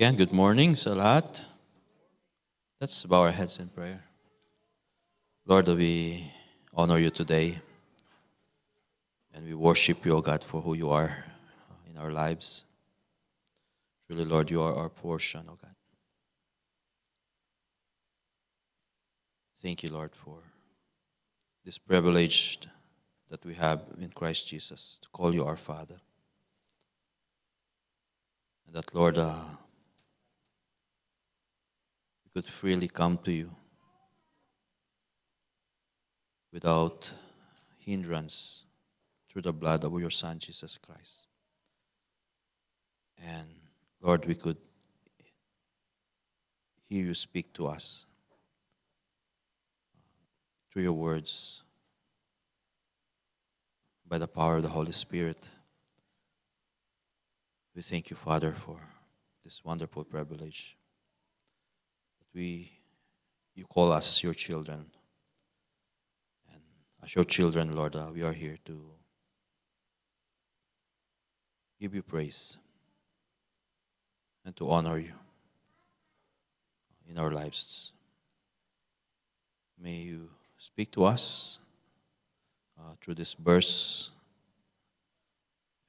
Again, good morning sa lahat. Let's bow our heads in prayer. Lord, we honor you today and we worship you, O God, for who you are in our lives. Truly, Lord, you are our portion, O God. Thank you, Lord, for this privilege that we have in Christ Jesus to call you our Father. And that, Lord, we could freely come to you without hindrance through the blood of your Son, Jesus Christ. And Lord, we could hear you speak to us through your words by the power of the Holy Spirit. We thank you, Father, for this wonderful privilege that you call us your children. And as your children, Lord, we are here to give you praise and to honor you in our lives. May you speak to us through this verse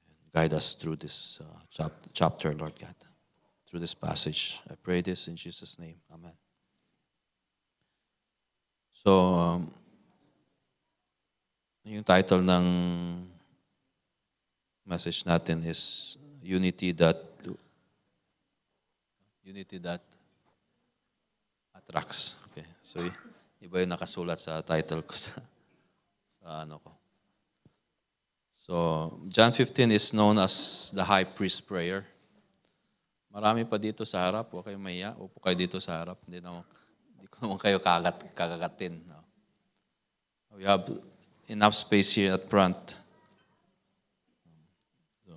and guide us through this chapter, Lord God, through this passage. I pray this in Jesus' name. Amen. So, yung title ng message natin is Unity that attracts. Okay. So, iba yung nakasulat sa title ko sa ano ko. So, John 15 is known as the High Priest Prayer. Marami pa dito sa harap. Huwag kayo mahiya. Upo kayo dito sa harap. Hindi ko naman kayo kakagatin. No? We have enough space here at front. So,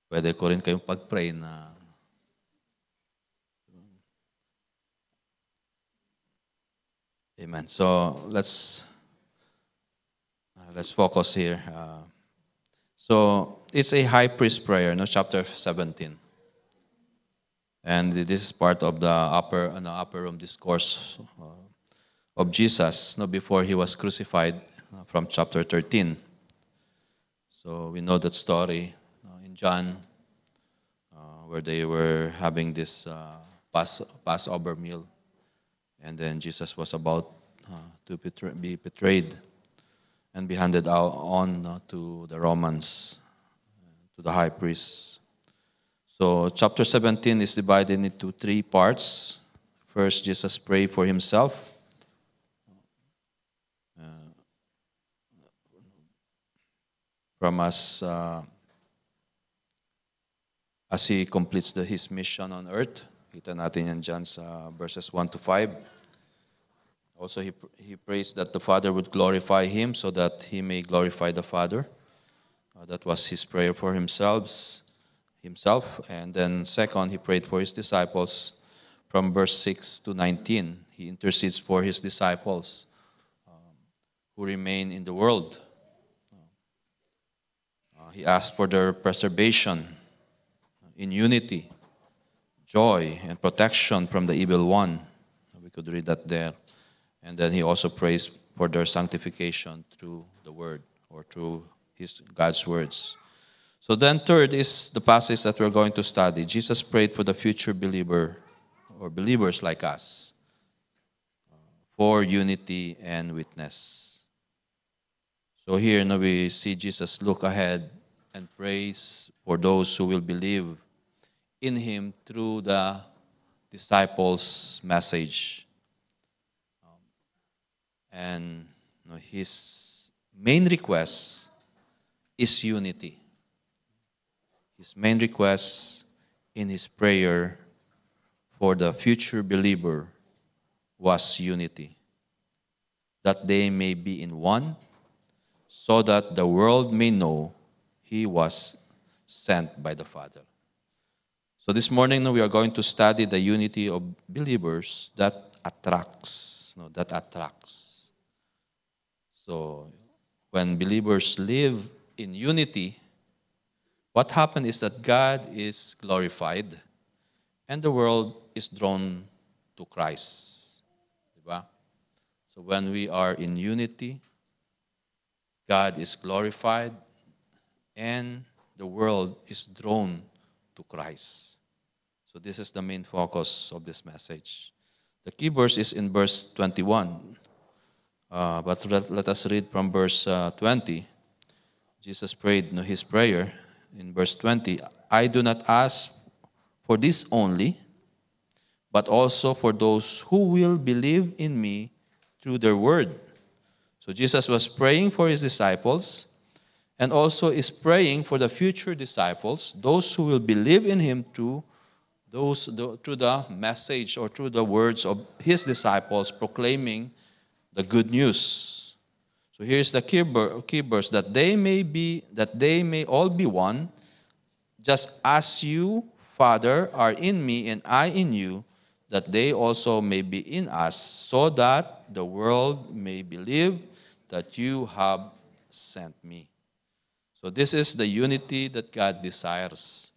pwede ko rin kayong pag-pray na Amen. So let's focus here. So it's a high priest prayer, no, chapter 17, and this is part of the upper room discourse of Jesus, no, before he was crucified, from chapter 13. So we know that story in John, where they were having this Passover meal. And then Jesus was about to be betrayed and be handed out on to the Romans, to the high priest. So chapter 17 is divided into three parts. First, Jesus prayed for himself. From as he completes his mission on earth. Kita natin yan dyan sa verses 1 to 5. Also, he prays that the Father would glorify him so that he may glorify the Father. That was his prayer for himself. And then second, he prayed for his disciples. From verse 6 to 19, he intercedes for his disciples who remain in the world. He asked for their preservation in unity, joy, and protection from the evil one. We could read that there. And then he also prays for their sanctification through the word or through God's words. So then third is the passage that we're going to study. Jesus prayed for the future believer or believers like us for unity and witness. So here now we see Jesus look ahead and prays for those who will believe in him through the disciples' message. And his main request is unity. His main request in his prayer for the future believer was unity. That they may be in one, so that the world may know he was sent by the Father. So this morning we are going to study the unity of believers that attracts. So when believers live in unity, what happened is that God is glorified and the world is drawn to Christ. Diba? So when we are in unity, God is glorified and the world is drawn to Christ. So this is the main focus of this message. The key verse is in verse 21. But let us read from verse 20. Jesus prayed his prayer in verse 20. I do not ask for this only, but also for those who will believe in me through their word. So Jesus was praying for his disciples and also is praying for the future disciples, those who will believe in him through the message or through the words of his disciples proclaiming the good news. So here's the key verse, that they may all be one, just as you, Father, are in me and I in you, that they also may be in us, so that the world may believe that you have sent me. So this is the unity that God desires,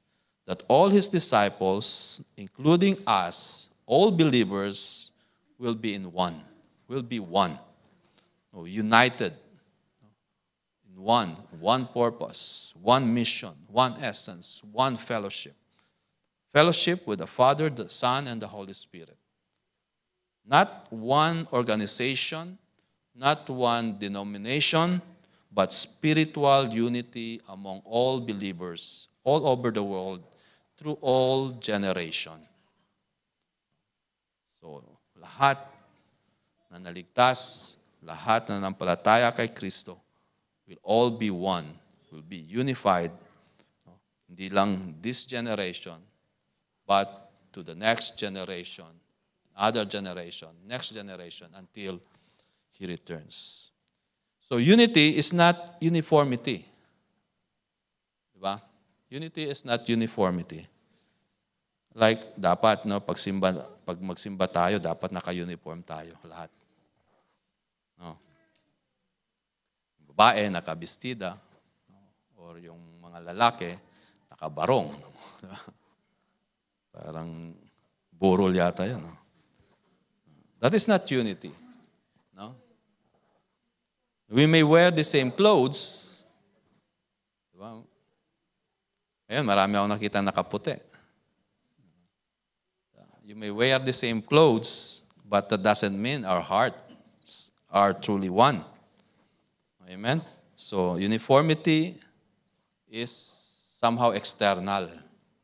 that all his disciples, including us, all believers, will be in one, will be one, united in one purpose, one mission, one essence, one fellowship. Fellowship with the Father, the Son, and the Holy Spirit. Not one organization, not one denomination, but spiritual unity among all believers all over the world through all generation. So, lahat na naligtas, lahat na nampalataya kay Kristo will all be one, will be unified. Hindi lang this generation, but to the next generation, other generation, next generation, until he returns. So unity is not uniformity. Diba? Unity is not uniformity. Like dapat pag magsimba tayo, dapat naka-uniform tayo lahat. No. Yung babae nakabistida, or yung mga lalaki nakabarong. Parang burol yata 'yan, no? That is not unity. No? We may wear the same clothes. Diba? Ayun, marami akong nakita nakaputi. You may wear the same clothes, but that doesn't mean our hearts are truly one. Amen? So, uniformity is somehow external.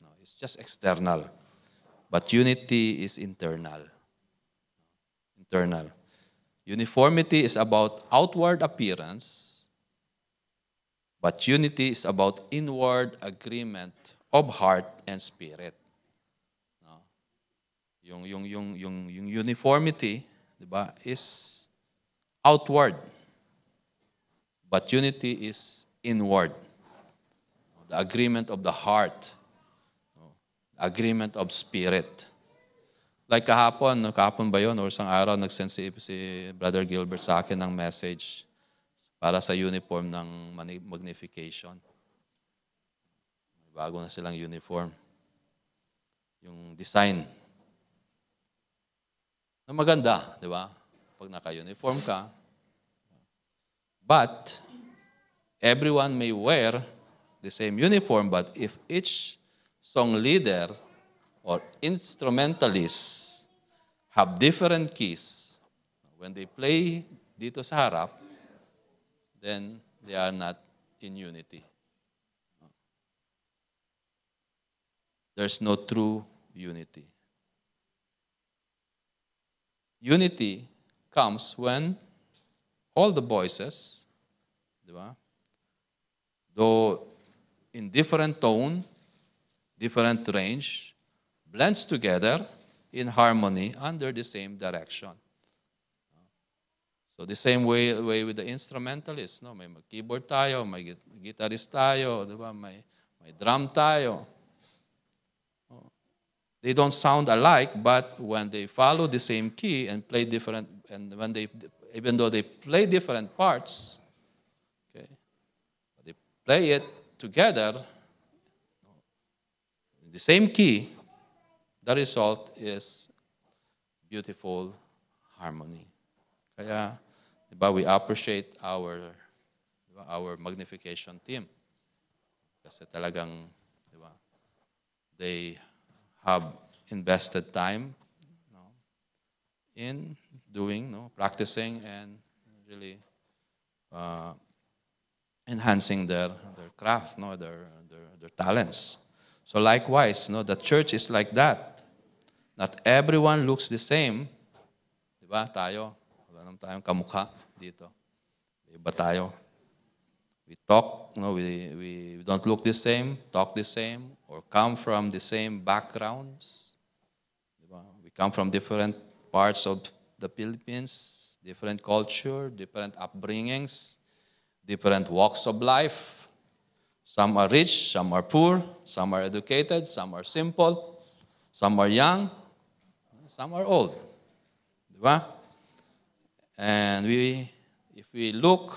No, it's just external. But unity is internal. Internal. Uniformity is about outward appearance, but unity is about inward agreement of heart and spirit. No? Yung uniformity, diba, is outward, but unity is inward. The agreement of the heart, agreement of spirit. Like kahapon ba yun, or isang araw, nag-send si Brother Gilbert sa akin ng message para sa uniform ng magnification. Bago na silang uniform. Yung design. Na maganda, di ba? Pag naka-uniform ka. But, everyone may wear the same uniform, but if each song leader or instrumentalists have different keys, when they play dito sa harap, then they are not in unity. There's no true unity. Unity comes when all the voices, di ba, though in different tone, different range, blends together in harmony under the same direction. So the same way with the instrumentalists, no? May keyboard tayo, may guitarist tayo, di ba? May drum tayo. They don't sound alike, but when they follow the same key and play different, and even though they play different parts, okay, they play it together the same key, the result is beautiful harmony. Kaya, di ba, we appreciate our magnification team. Kasi talagang, di ba, they have invested time in doing, practicing, and really enhancing their craft, their talents. So likewise, the church is like that. Not everyone looks the same. Diba? Tayo, wala naman tayong kamukha dito. Iba tayo. We talk, we don't look the same, talk the same, or come from the same backgrounds. Diba? We come from different parts of the Philippines, different culture, different upbringings, different walks of life. Some are rich, some are poor, some are educated, some are simple, some are young, some are old. Diba? And if we look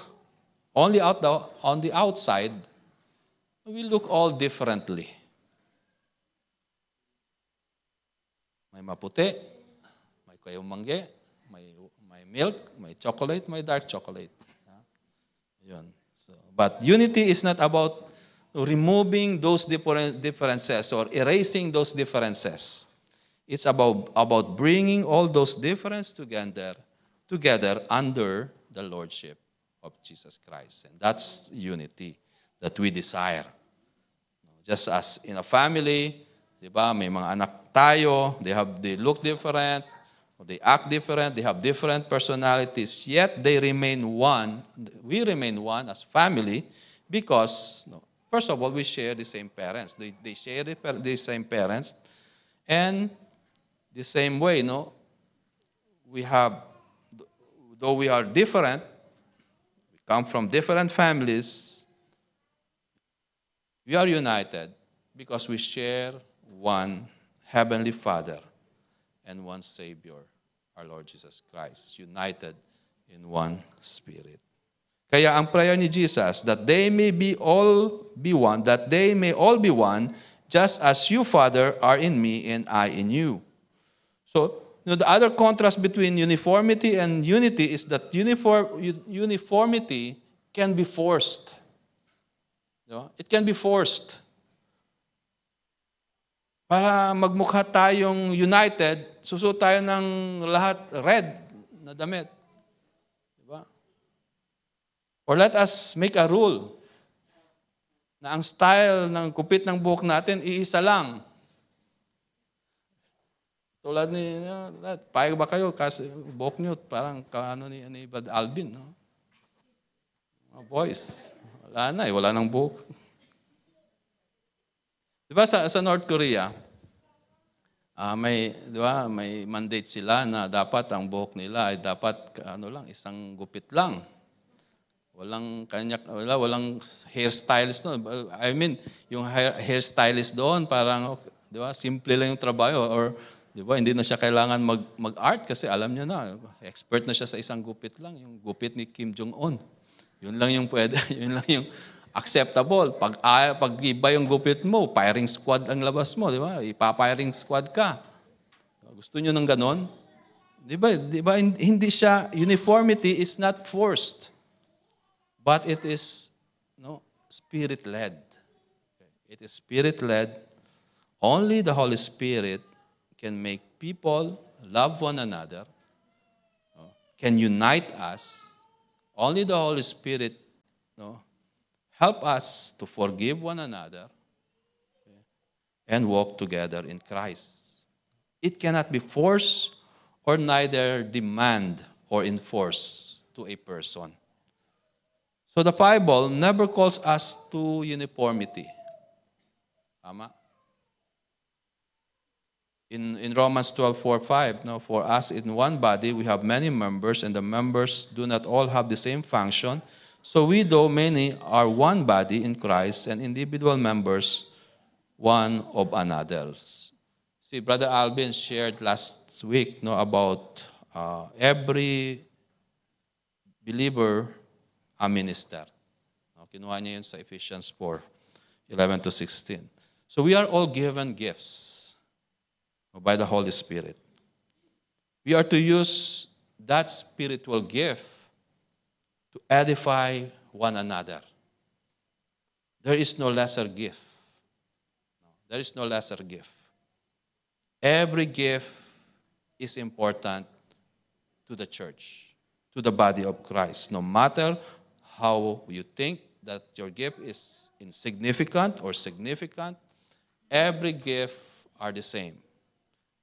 only on the outside, we look all differently. May maputi, may kayumangge, may milk, may chocolate, may dark chocolate. Yun. But unity is not about removing those differences or erasing those differences. It's about bringing all those differences together under the Lordship of Jesus Christ. And that's unity that we desire. Just as in a family, di ba, may mga anak tayo, they look different, they act different, they have different personalities, yet they remain one. We remain one as family because, first of all, we share the same parents. They share the same parents. And the same way, we have, though we are different, we come from different families, we are united because we share one Heavenly Father and one Savior, our Lord Jesus Christ, united in one Spirit. Kaya ang prayer ni Jesus, that they may all be one, just as you, Father, are in me and I in you. So, the other contrast between uniformity and unity is that uniformity can be forced. It can be forced. Para magmukha tayong united, susuot tayo ng lahat red na damit. Diba? Or let us make a rule na ang style ng kupit ng buhok natin, iisa lang. Tulad ni, payag ba kayo kasi buhok nyo parang kaano ni Bad Alvin, no? Mga boys, wala nang buhok. Diba sa North Korea, may mandate sila na dapat ang buhok nila ay dapat isang gupit lang. Walang hairstylist doon. I mean, yung hairstylist doon parang, diba, simple lang yung trabaho, or diba, hindi na siya kailangan mag-art kasi alam niya na, expert na siya sa isang gupit lang, yung gupit ni Kim Jong-un. Yun lang yung pwede, yun lang yung acceptable. Pag iba yung gupit mo, firing squad ang labas mo, di ba? Ipa-firing squad ka. Gusto nyo ng ganon? Di ba? Hindi siya, uniformity is not forced. But it is spirit-led. It is spirit-led. Only the Holy Spirit can make people love one another, can unite us. Only the Holy Spirit help us to forgive one another and walk together in Christ. It cannot be forced or neither demand or enforce to a person. So the Bible never calls us to uniformity. Tama? In Romans 12:4-5, for us in one body we have many members, and the members do not all have the same function. So we, though many, are one body in Christ and individual members one of another. See, Brother Alvin shared last week about every believer a minister. Kinuha niya yun sa Ephesians 4:11-16. So we are all given gifts by the Holy Spirit. We are to use that spiritual gift to edify one another. There is no lesser gift. There is no lesser gift. Every gift is important to the church, to the body of Christ. No matter how you think that your gift is insignificant or significant, every gift are the same.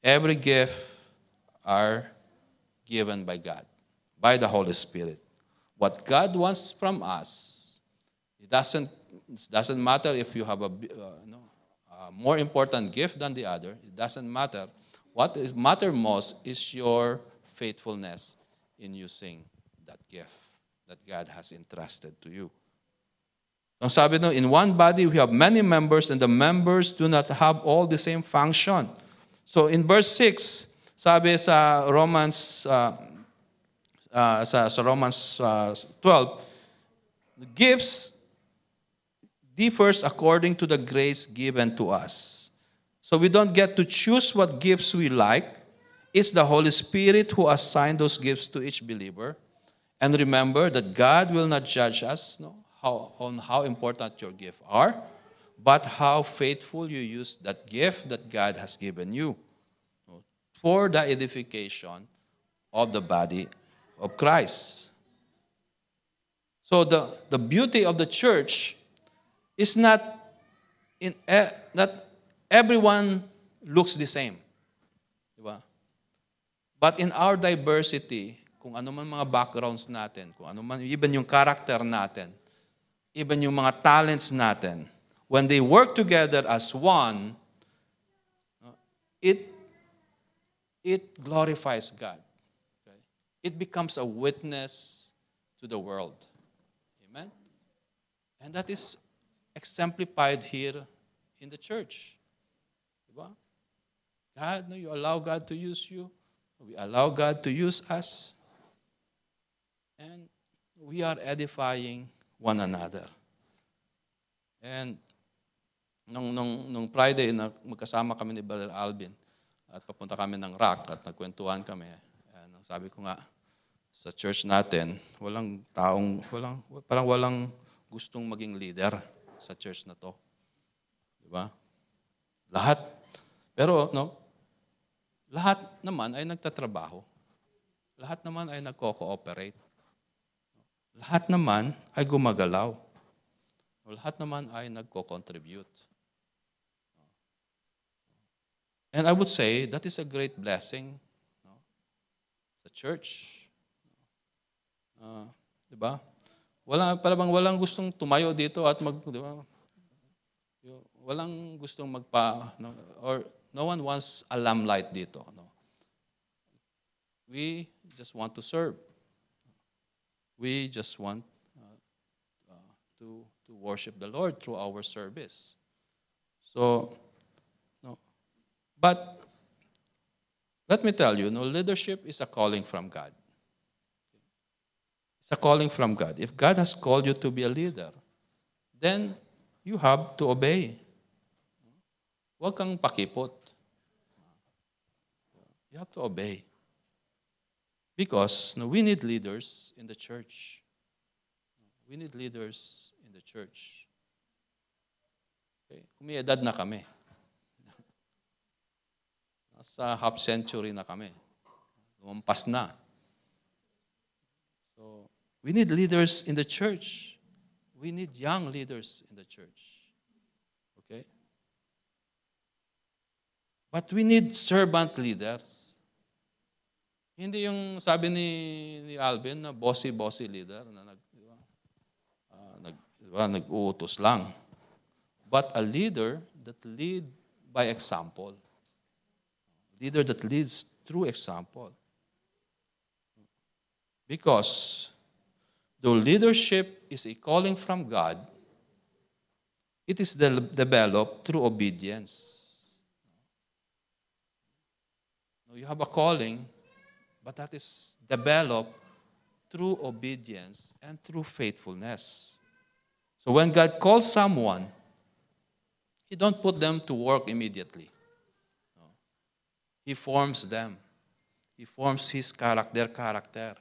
Every gift are given by God, by the Holy Spirit. What God wants from us, it doesn't matter if you have a more important gift than the other. It doesn't matter. What matters most is your faithfulness in using that gift that God has entrusted to you. Ang sabi no, in one body we have many members and the members do not have all the same function. So in verse 6, sabi sa Romans 12, the gifts differs according to the grace given to us. So we don't get to choose what gifts we like. It's the Holy Spirit who assigned those gifts to each believer. And remember that God will not judge us on how important your gifts are, but how faithful you use that gift that God has given you for the edification of the body of Christ. So the beauty of the church is not everyone looks the same. Diba? But in our diversity, kung ano man mga backgrounds natin, kung ano man, even yung character natin, even yung mga talents natin, when they work together as one, it glorifies God. Okay? It becomes a witness to the world. Amen? And that is exemplified here in the church. Diba? God, you allow God to use you. We allow God to use us. And we are edifying one another. And nung Friday, magkasama kami ni Brother Alvin at papunta kami ng Rock at nagkwentuhan kami. And sabi ko nga, sa church natin, parang walang gustong maging leader sa church na to. Diba? Lahat. Pero, lahat naman ay nagtatrabaho. Lahat naman ay nagko-cooperate. Lahat naman ay gumagalaw. Lahat naman ay nagko-contribute. And I would say that is a great blessing sa church. Diba? Parang walang gustong tumayo dito at diba? Walang gustong or no one wants a limelight dito. No? We just want to serve. We just want to worship the Lord through our service. So, but let me tell you, leadership is a calling from God. It's a calling from God. If God has called you to be a leader, then you have to obey. Huwag kang pakipot. You have to obey. Because we need leaders in the church. We need leaders in the church. Okay? Umiedad na kami. Nasa half century na kami. Lumampas na. So, we need leaders in the church. We need young leaders in the church. Okay? But we need servant leaders. Hindi yung sabi ni Alvin na bossy leader na nag-uutos lang. But a leader that lead by example. Leader that leads through example. Because though leadership is a calling from God, it is developed through obedience. You have a calling, but that is developed through obedience and through faithfulness. So when God calls someone, He don't put them to work immediately. He forms them. He forms their character,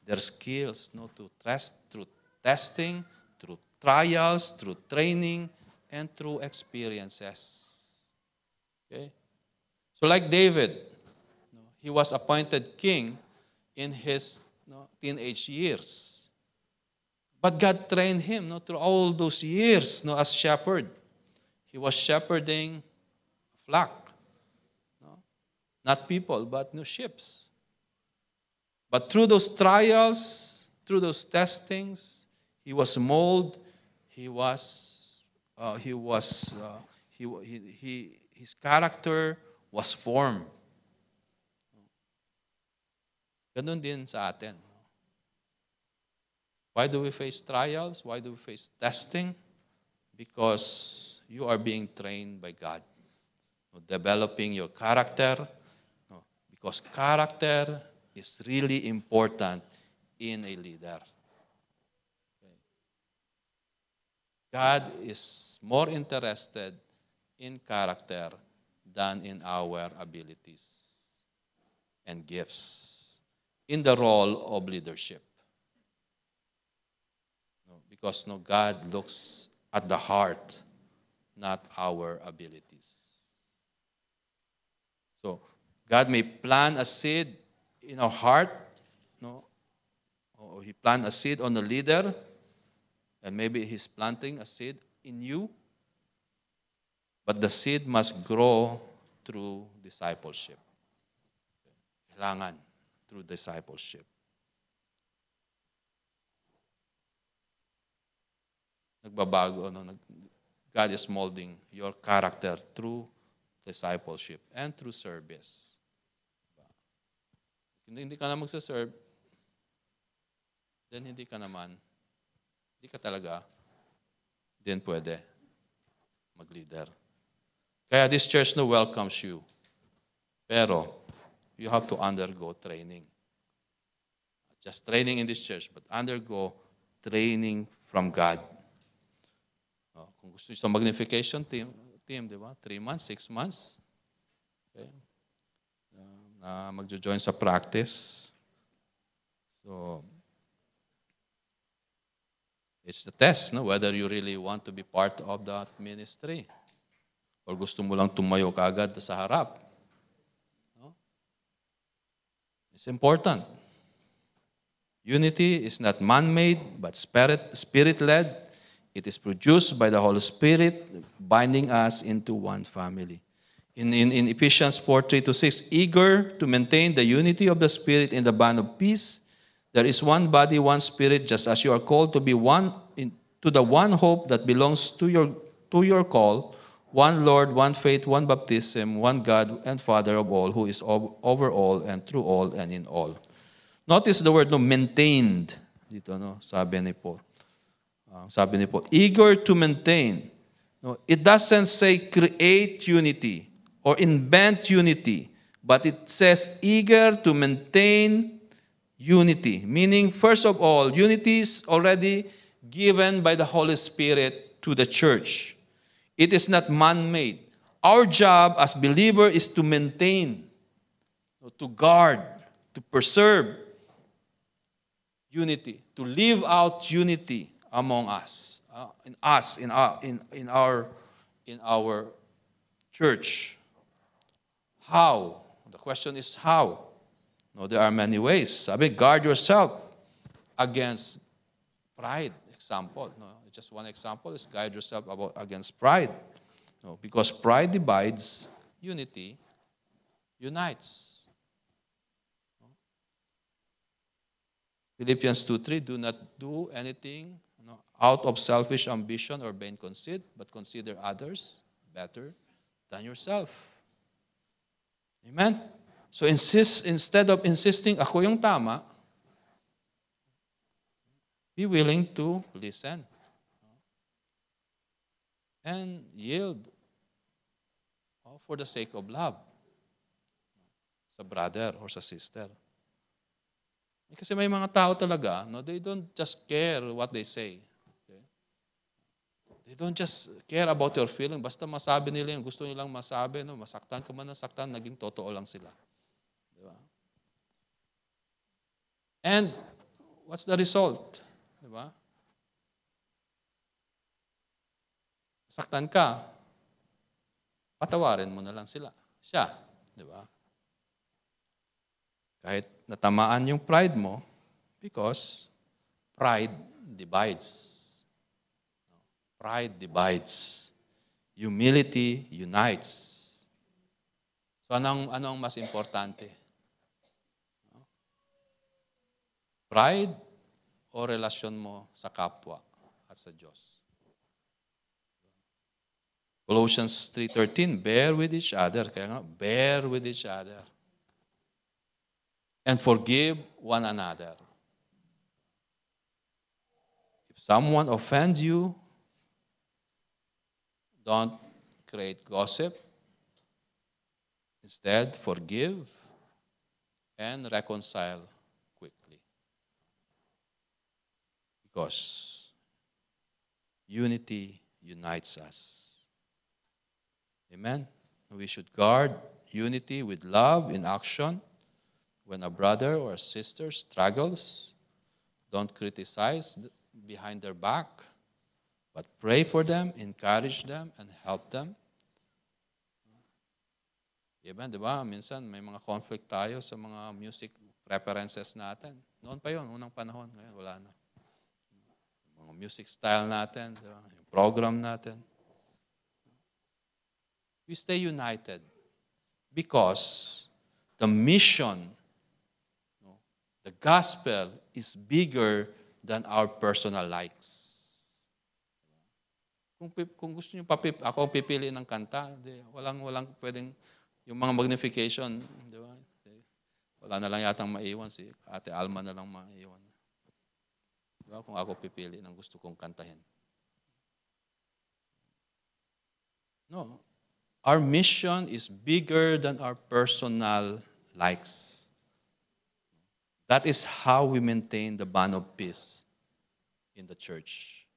their skills, to test through testing, through trials, through training, and through experiences. Okay? So like David, he was appointed king in his teenage years. But God trained him through all those years as shepherd. He was shepherding a flock. Not people, but sheep. But through those trials, through those testings, he was molded. His character was formed. Ganun din sa atin. Why do we face trials? Why do we face testing? Because you are being trained by God. Developing your character. Because character is really important in a leader. God is more interested in character than in our abilities and gifts in the role of leadership. Because God looks at the heart, not our abilities. So, God may plant a seed in our heart, or He plant a seed on the leader, and maybe He's planting a seed in you, but the seed must grow through discipleship. Kailangan through discipleship. Nagbabago, God is molding your character through discipleship and through service. Hindi ka na magsaserve, then hindi ka talaga din pwede mag-leader. Kaya this church welcomes you. Pero, you have to undergo training. Not just training in this church, but undergo training from God. Kung gusto nyo sa magnification team, di ba? 3 months, 6 months. Okay. Magjo-join sa practice. So, it's the test, whether you really want to be part of that ministry or gusto mo lang tumayo kaagad sa harap. It's important. Unity is not man-made, but spirit-led. It is produced by the Holy Spirit, binding us into one family. In Ephesians 4:3-6, eager to maintain the unity of the Spirit in the bond of peace, there is one body, one Spirit, just as you are called to be one to the one hope that belongs to your call, one Lord, one faith, one baptism, one God and Father of all, who is over all and through all and in all. Notice the word maintained dito, sabi ni Paul. Eager to maintain. It doesn't say create unity or invent unity, but it says eager to maintain unity. Meaning, first of all, unity is already given by the Holy Spirit to the church. It is not man-made. Our job as believers is to maintain, to guard, to preserve unity, to live out unity among us, in our church. How? The question is how. There are many ways. Sabi, guard yourself against pride. Example. Just one example is guard yourself against pride. Because pride divides, unity unites. Philippians 2:3, do not do anything out of selfish ambition or vain conceit, but consider others better than yourself. Amen? So instead of insisting, ako yung tama, be willing to listen and yield for the sake of love sa brother or sa sister. Kasi may mga tao talaga, they don't just care what they say. Okay? They don't just care about your feeling. Basta masabi nila yung gusto nilang masabi. No? Masaktan ka man nasaktan, naging totoo lang sila. Diba? And what's the result? Diba? Saktan ka, patawarin mo na lang siya. Diba? Kahit natamaan yung pride mo, because pride divides. Pride divides. Humility unites. So anong mas importante? Pride o relasyon mo sa kapwa at sa Diyos? Colossians 3:13, bear with each other. Kaya nga, bear with each other. And forgive one another. If someone offends you, don't create gossip. Instead, forgive and reconcile quickly. Because unity unites us. Amen? We should guard unity with love in action. When a brother or a sister struggles, don't criticize behind their back, but pray for them, encourage them, and help them. Amen, di ba? Minsan may mga conflict tayo sa mga music preferences natin. Noon pa yun, unang panahon. Ngayon, wala na. Mga music style natin, di ba? Yung program natin. We stay united because the mission, the gospel is bigger than our personal likes. Kung gusto niyo ako pipili ng kanta, walang pwedeng yung mga magnification, di ba? Wala na lang yatang maiwan, si Ate Alma na lang maiwan. Di ba? Kung ako pipili ng gusto kong kantahin. No. Our mission is bigger than our personal likes. That is how we maintain the bond of peace in the church.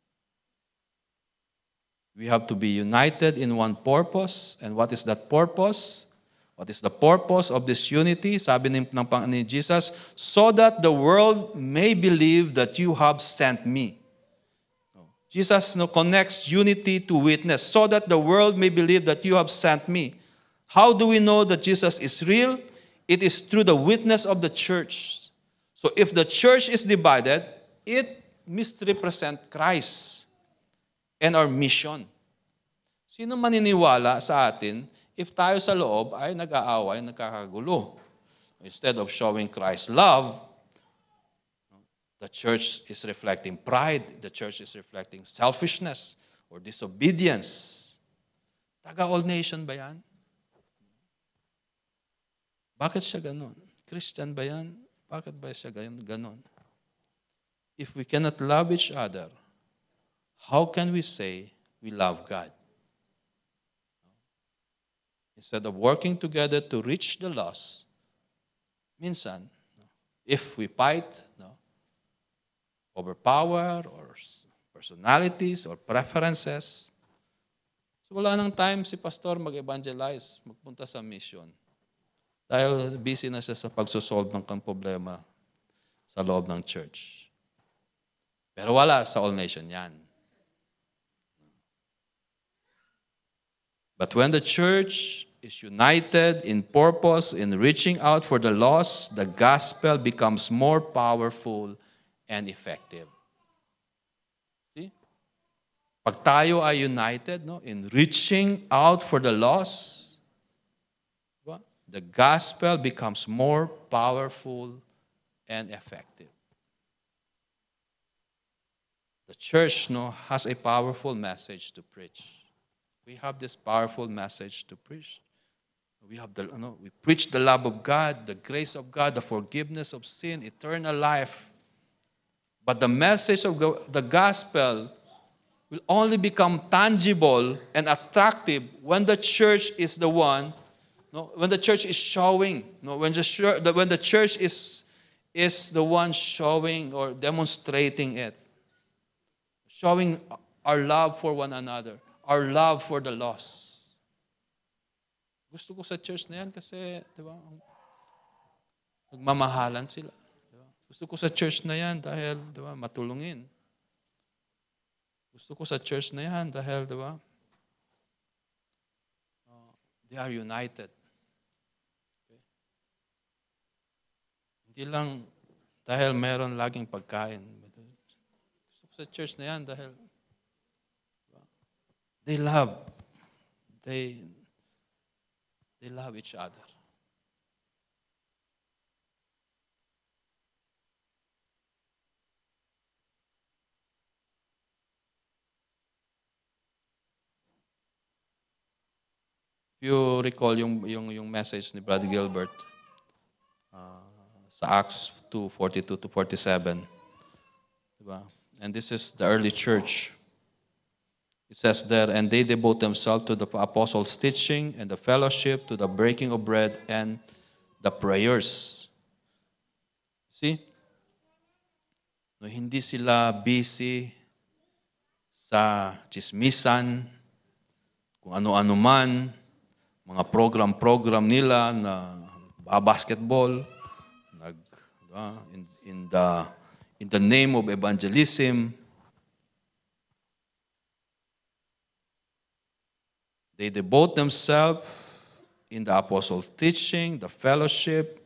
We have to be united in one purpose. And what is that purpose? What is the purpose of this unity? Sabi ni Jesus, so that the world may believe that you have sent me. Jesus connects unity to witness, so that the world may believe that you have sent me. How do we know that Jesus is real? It is through the witness of the church. So if the church is divided, it misrepresents Christ and our mission. Sino maniniwala sa atin if tayo sa loob ay nag-aaway, nagkakagulo? Instead of showing Christ's love, the church is reflecting pride. The church is reflecting selfishness or disobedience. Taga-all nation ba yan? Bakit siya ganon? Christian ba yan? Bakit ba siya ganon? If we cannot love each other, how can we say we love God? Instead of working together to reach the lost, minsan, if we fight over power or personalities or preferences, so wala nang time si pastor mag-evangelize, magpunta sa mission. Dahil busy na siya sa pagsosolve ng problema sa loob ng church. Pero wala sa all nation yan. But when the church is united in purpose, in reaching out for the lost, the gospel becomes more powerful and effective. See? Pag tayo ay united in reaching out for the lost, the gospel becomes more powerful and effective. The church has a powerful message to preach. We have this powerful message to preach. We preach the love of God, the grace of God, the forgiveness of sin, eternal life. But the message of the gospel will only become tangible and attractive when the church is the one. When the church is showing, when the church is the one showing or demonstrating it, showing our love for one another, our love for the lost. Gusto ko sa church na yan kasi, di ba, nagmamahalan sila. Di ba? Gusto ko sa church na yan dahil, di ba, matulungin. Gusto ko sa church na yan dahil, di ba, they are united. Okay? Hindi lang dahil meron laging pagkain. Gusto ko sa church na yan dahil they love. They love each other. If you recall yung message ni Brother Gilbert sa Acts 2:42 to 47. Diba? And this is the early church. It says there, and they devote themselves to the apostles' teaching and the fellowship, to the breaking of bread and the prayers. See? No, hindi sila busy sa chismisan, kung ano-ano man, mga program nila na basketball, in the name of evangelism. They devote themselves in the apostles' teaching, the fellowship,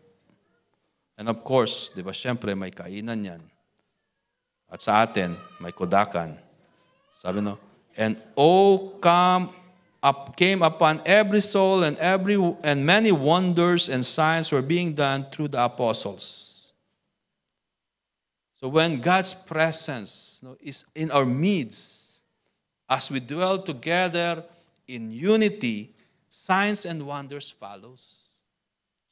and of course, di ba, syempre may kainan yan. At sa atin, may kodakan. Sabi no, and came upon every soul, and many wonders and signs were being done through the apostles. So when God's presence is in our midst, as we dwell together in unity, signs and wonders follows.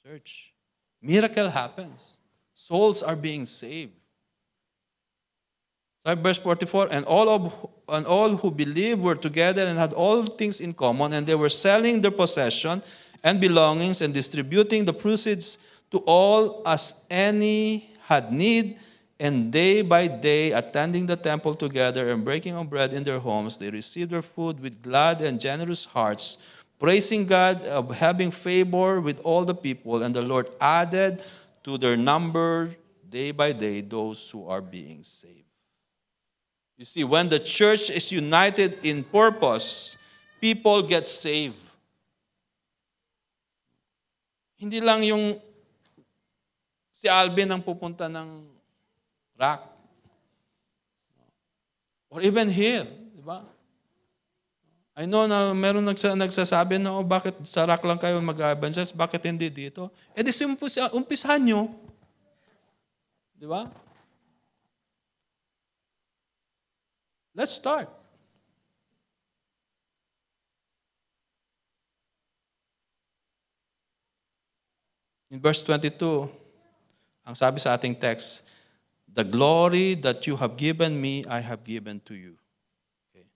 Church, miracle happens. Souls are being saved. So verse 44, and all who believed were together and had all things in common, and they were selling their possession and belongings and distributing the proceeds to all as any had need. And day by day, attending the temple together and breaking of bread in their homes, they received their food with glad and generous hearts, praising God, having favor with all the people. And the Lord added to their number day by day those who are being saved. You see, when the church is united in purpose, people get saved. Hindi lang yung si Alvin ang pupunta ng rock. Or even here, di ba? I know na meron nagsasabi na, bakit sa rock lang kayo mag-evangelize, bakit hindi dito? Eh di umpisahan nyo. Di ba? Let's start. In verse 22, ang sabi sa ating text, the glory that you have given me, I have given to you. Okay.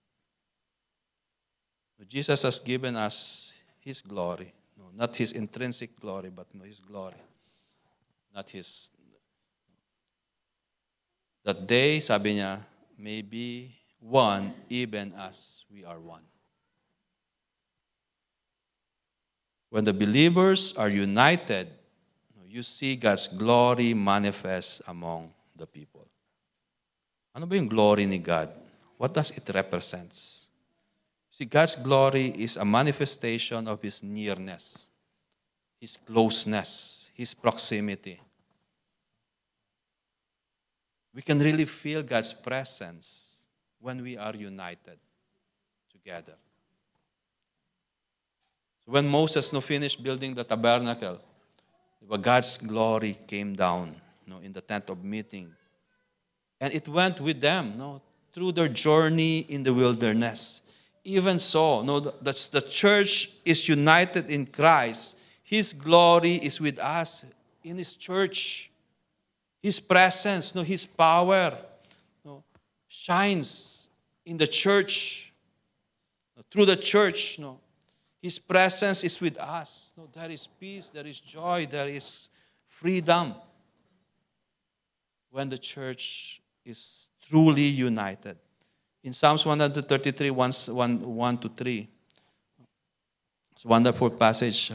So Jesus has given us His glory. No, not His intrinsic glory, but His glory. Not His... That they, sabi niya, may be one even as we are one. When the believers are united, you see God's glory manifest among the people. Ano ba yung glory ni God? What does it represents? See, God's glory is a manifestation of His nearness, His closeness, His proximity. We can really feel God's presence when we are united together. So when Moses finished building the tabernacle, God's glory came down in the tent of meeting. And it went with them through their journey in the wilderness. Even so, that's the church is united in Christ. His glory is with us in His church. His presence, His power shines in the church. Through the church, His presence is with us. There is peace, there is joy, there is freedom. When the church is truly united In Psalms 133, 1 to 3, it's a wonderful passage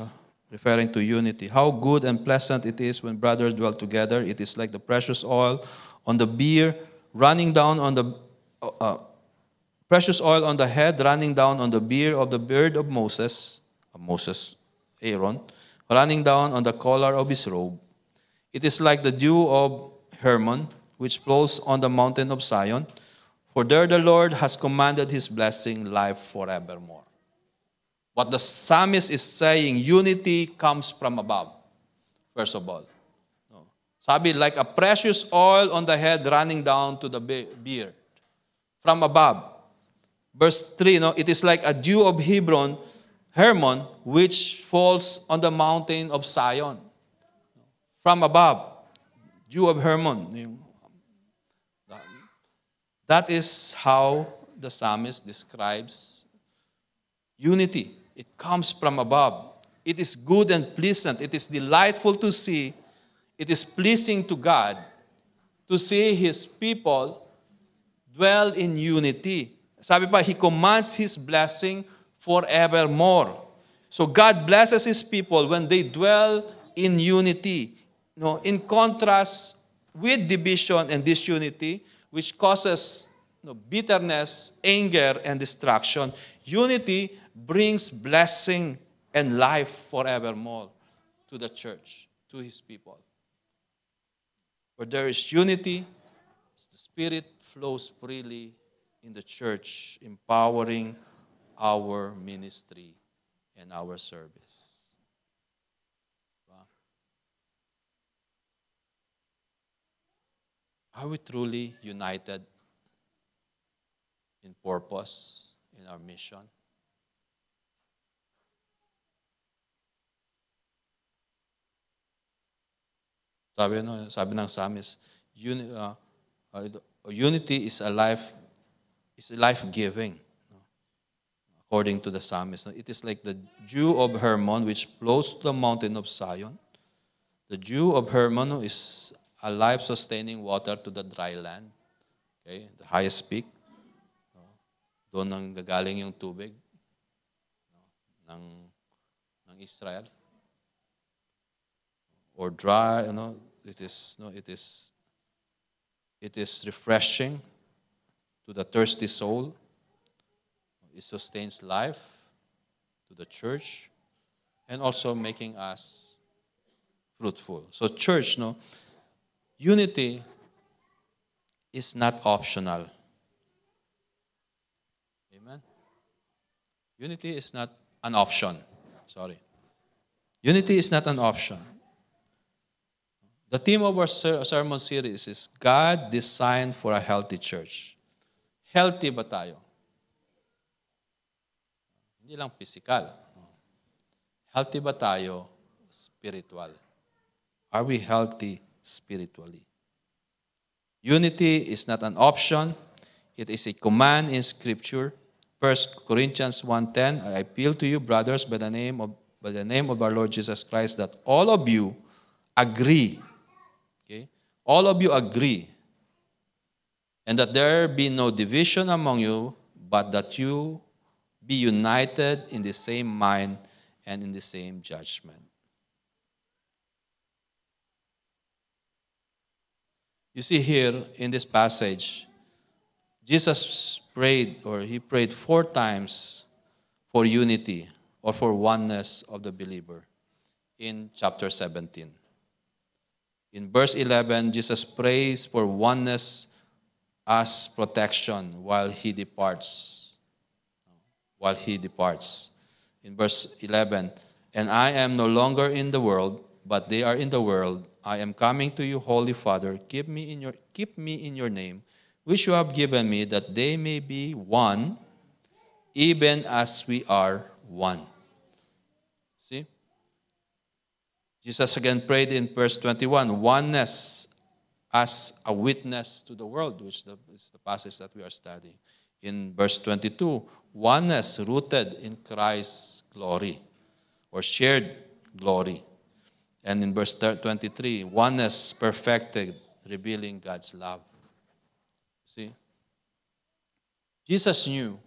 referring to unity. How good and pleasant it is when brothers dwell together. It is like the precious oil on the beer running down on the precious oil on the head, running down on the beard of the beard of Moses, Aaron, running down on the collar of his robe. It is like the dew of Hermon, which flows on the mountain of Zion. For there the Lord has commanded his blessing, life forevermore. What the psalmist is saying, unity comes from above, first of all. No. Sabi, like a precious oil on the head running down to the beard, from above. Verse 3, no, it is like a dew of Hermon, which falls on the mountain of Zion. From above, dew of Hermon. That is how the psalmist describes unity. It comes from above. It is good and pleasant. It is delightful to see. It is pleasing to God to see His people dwell in unity. Sabi pa, He commands His blessing forevermore. So God blesses His people when they dwell in unity. No, in contrast with division and disunity, which causes bitterness, anger, and destruction, unity brings blessing and life forevermore to the church, to His people. Where there is unity, the Spirit flows freely in the church, empowering our ministry and our service. Are we truly united in purpose, in our mission? Sabi ng psalmist, unity is life-giving. According to the psalmist, it is like the dew of Hermon, which flows to the mountain of Zion. The dew of Hermon is a life-sustaining water to the dry land. Okay, the highest peak. Doon nang gagaling yung tubig ng Israel. Or dry, it is refreshing to the thirsty soul. It sustains life to the church and also making us fruitful. So church, unity is not optional. Amen? Unity is not an option. Sorry. Unity is not an option. The theme of our sermon series is God designed for a healthy church. Healthy ba tayo? Hindi lang physical. Healthy ba tayo spiritual? Are we healthy spiritually? Unity is not an option. It is a command in Scripture. 1 Corinthians 1:10, I appeal to you, brothers, by the name of our Lord Jesus Christ, that all of you agree. Okay? All of you agree. And that there be no division among you, but that you be united in the same mind and in the same judgment. You see here in this passage, Jesus prayed, or He prayed 4 times for unity or for oneness of the believer in chapter 17. In verse 11, Jesus prays for oneness as protection while He departs. In verse 11, and I am no longer in the world, but they are in the world. I am coming to you, Holy Father. Keep me in your name, which you have given me, that they may be one, even as we are one. See? Jesus again prayed in verse 21, oneness as a witness to the world, which is the passage that we are studying. In verse 22, oneness rooted in Christ's glory or shared glory. And in verse 23, oneness perfected, revealing God's love. See? Jesus knew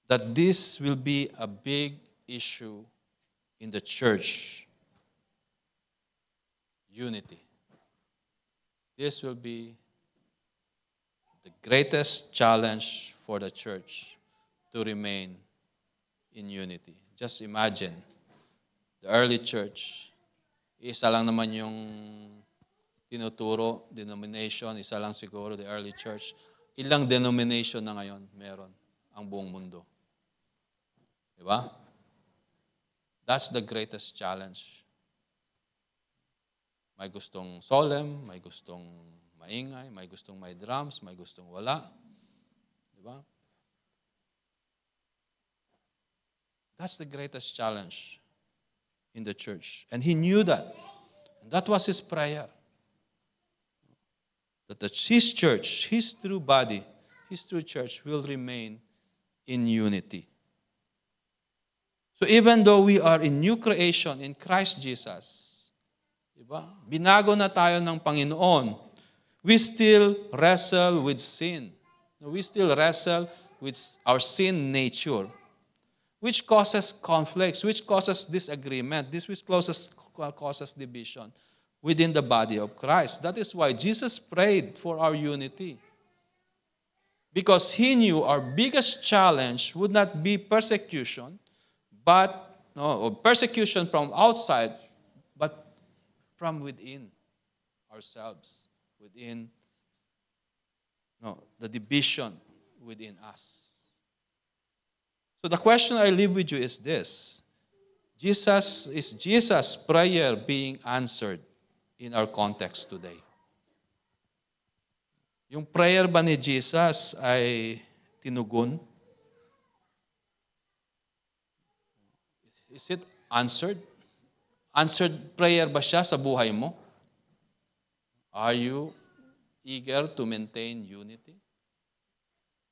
that this will be a big issue in the church. Unity. This will be the greatest challenge for the church to remain in unity. Just imagine, the early church, isa lang naman yung tinuturo, denomination, isa lang siguro, the early church. Ilang denomination na ngayon meron ang buong mundo? Diba? That's the greatest challenge. May gustong solemn, may gustong maingay, may gustong may drums, may gustong wala. Diba? That's the greatest challenge in the church. And he knew that. And that was his prayer. That his church, his true body, his true church will remain in unity. So even though we are in new creation in Christ Jesus, diba? Binago na tayo ng Panginoon, we still wrestle with sin. We still wrestle with our sin nature, which causes conflicts, which causes disagreement, which causes division within the body of Christ. That is why Jesus prayed for our unity. Because he knew our biggest challenge would not be persecution, or persecution from outside, but from within ourselves, within the division within us. So the question I leave with you is this: is Jesus' prayer being answered in our context today? Yung prayer ba ni Jesus ay tinugon? Is it answered? Answered prayer ba siya sa buhay mo? Are you eager to maintain unity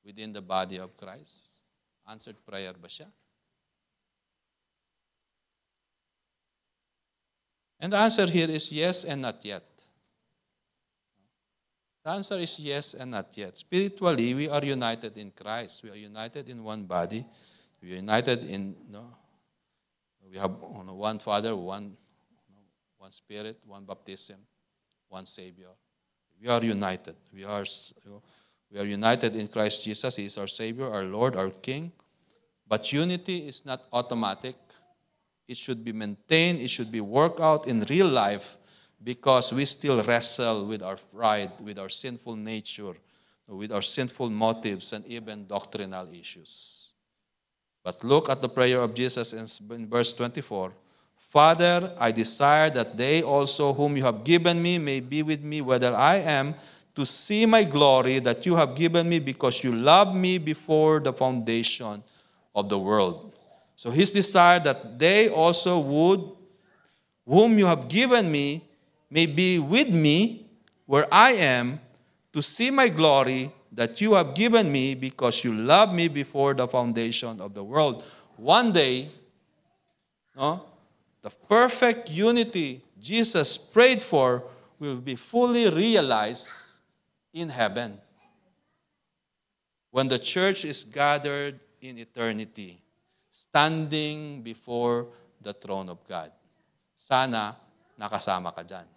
within the body of Christ? Answered prayer ba siya? And the answer here is yes and not yet. The answer is yes and not yet. Spiritually, we are united in Christ. We are united in one body. We are united in, we have one Father, one Spirit, one baptism, one Savior. We are united. We are united in Christ Jesus. He is our Savior, our Lord, our King. But unity is not automatic. It should be maintained. It should be worked out in real life because we still wrestle with our pride, with our sinful nature, with our sinful motives, and even doctrinal issues. But look at the prayer of Jesus in verse 24. Father, I desire that they also whom you have given me may be with me, whether I am, to see my glory that you have given me because you loved me before the foundation of the world. So his desire that they also whom you have given me, may be with me where I am, to see my glory that you have given me because you loved me before the foundation of the world. One day, the perfect unity Jesus prayed for will be fully realized in heaven when the church is gathered in eternity, standing before the throne of God. Sana nakasama ka dyan.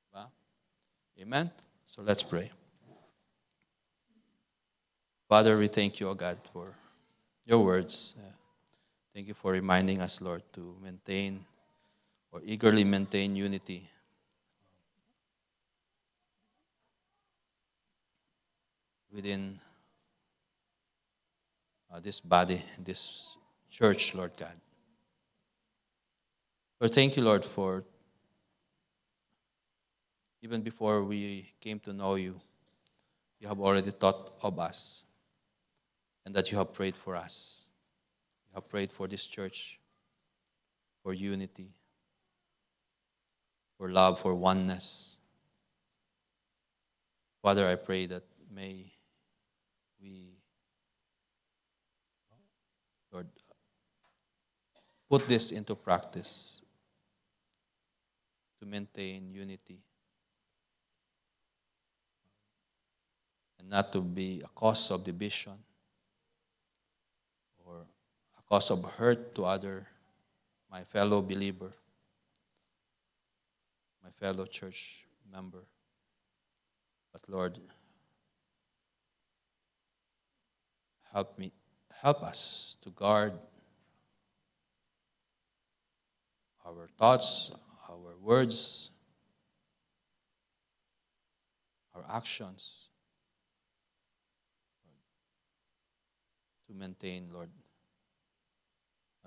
Diba? Amen? So let's pray. Father, we thank you, O God, for your words. Thank you for reminding us, Lord, to maintain or eagerly maintain unity within this body, this church, Lord God. Lord, thank you, Lord, for even before we came to know you, you have already thought of us and that you have prayed for us. You have prayed for this church, for unity, for love, for oneness. Father, I pray that may we, Lord, put this into practice to maintain unity and not to be a cause of division or a cause of hurt to my fellow believer, my fellow church member. But Lord, help us to guard our thoughts, our words, our actions, to maintain, Lord,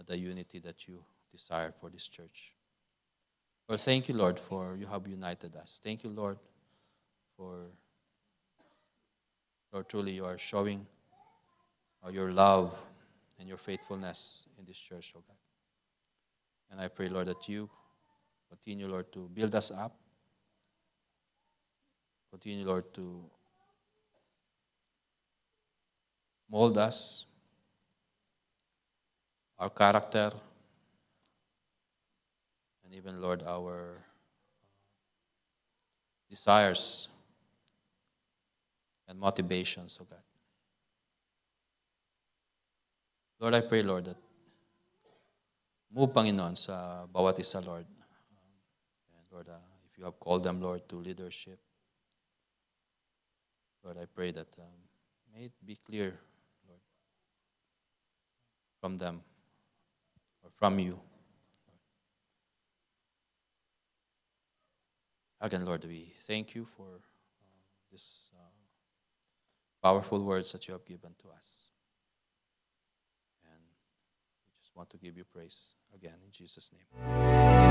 the unity that you desire for this church. Lord, thank you, Lord, for you have united us. Thank you, Lord, for, Lord, truly you are showing your love and your faithfulness in this church, oh God. And I pray, Lord, that you continue, Lord, to build us up. Continue, Lord, to mold us, our character, and even, Lord, our desires and motivations, oh God. Lord, I pray, Lord, that move, Panginoon, sa bawat isa, Lord. And Lord, if you have called them, Lord, to leadership, Lord, I pray that may it be clear, Lord, from them or from you. Again, Lord, we thank you for this powerful words that you have given to us. And we just want to give you praise again in Jesus' name.